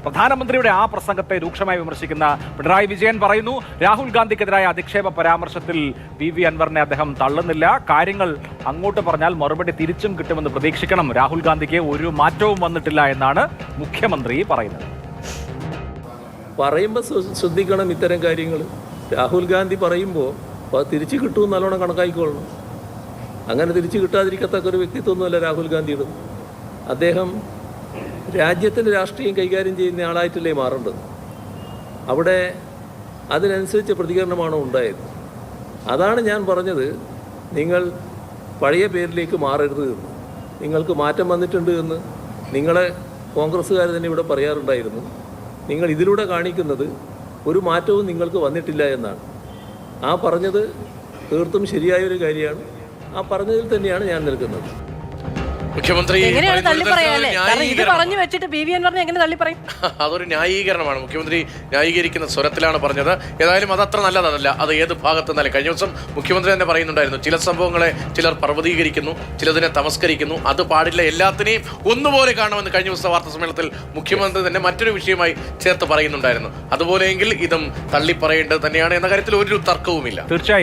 പ്രധാനമന്ത്രിയുടെ ആ പ്രസംഗത്തെ രൂക്ഷമായി വിമർശിക്കുന്ന പിണറായി വിജയൻ പറയുന്നു, രാഹുൽ ഗാന്ധിക്കെതിരായ അധിക്ഷേപ പരാമർശത്തിൽ പി അൻവറിനെ അദ്ദേഹം തള്ളുന്നില്ല. കാര്യങ്ങൾ അങ്ങോട്ട് പറഞ്ഞാൽ മറുപടി തിരിച്ചും കിട്ടുമെന്ന് പ്രതീക്ഷിക്കണം. രാഹുൽ ഗാന്ധിക്ക് ഒരു മാറ്റവും വന്നിട്ടില്ല എന്നാണ് മുഖ്യമന്ത്രി പറയുന്നത്. പറയുമ്പോൾ ശ്രദ്ധിക്കണം ഇത്തരം കാര്യങ്ങൾ. രാഹുൽ ഗാന്ധി പറയുമ്പോൾ അത് തിരിച്ചു കിട്ടുമെന്ന് നല്ലോണം കണക്കാക്കിക്കൊള്ളണം. അങ്ങനെ തിരിച്ചു കിട്ടാതിരിക്കത്തക്ക ഒരു വ്യക്തിത്വമൊന്നുമല്ല രാഹുൽ ഗാന്ധിയുടെ. അദ്ദേഹം രാജ്യത്തിൻ്റെ രാഷ്ട്രീയം കൈകാര്യം ചെയ്യുന്ന ആളായിട്ടല്ലേ മാറേണ്ടത്. അവിടെ അതിനനുസരിച്ച് പ്രതികരണമാണോ ഉണ്ടായത്. അതാണ് ഞാൻ പറഞ്ഞത്, നിങ്ങൾ പഴയ പേരിലേക്ക് മാറരുത് എന്ന്. നിങ്ങൾക്ക് മാറ്റം വന്നിട്ടുണ്ട് എന്ന് നിങ്ങളെ കോൺഗ്രസ്സുകാർ തന്നെ ഇവിടെ പറയാറുണ്ടായിരുന്നു. നിങ്ങൾ ഇതിലൂടെ കാണിക്കുന്നത് ഒരു മാറ്റവും നിങ്ങൾക്ക് വന്നിട്ടില്ല എന്നാണ്. ആ പറഞ്ഞത് തീർത്തും ശരിയായൊരു കാര്യമാണ്. ആ പറഞ്ഞതിൽ തന്നെയാണ് ഞാൻ നിൽക്കുന്നത്. മുഖ്യമന്ത്രി അതൊരു ന്യായീകരണമാണ്. മുഖ്യമന്ത്രി ന്യായീകരിക്കുന്ന സ്വരത്തിലാണ് പറഞ്ഞത്. ഏതായാലും അതത്ര നല്ലതല്ല. അത് ഏത് ഭാഗത്ത് നിന്നാലും. കഴിഞ്ഞ ദിവസം മുഖ്യമന്ത്രി തന്നെ പറയുന്നുണ്ടായിരുന്നു, ചില സംഭവങ്ങളെ ചിലർ പർവ്വതീകരിക്കുന്നു, ചിലതിനെ തമസ്കരിക്കുന്നു, അത് പാടില്ല, എല്ലാത്തിനെയും ഒന്നുപോലെ കാണുമെന്ന് കഴിഞ്ഞ ദിവസത്തെ വാർത്താ സമ്മേളനത്തിൽ മുഖ്യമന്ത്രി തന്നെ മറ്റൊരു വിഷയമായി ചേർത്ത് പറയുന്നുണ്ടായിരുന്നു. അതുപോലെയെങ്കിൽ ഇതും തള്ളിപ്പറയേണ്ടത് തന്നെയാണ് എന്ന കാര്യത്തിൽ ഒരു തർക്കവുമില്ല. തീർച്ചയായും.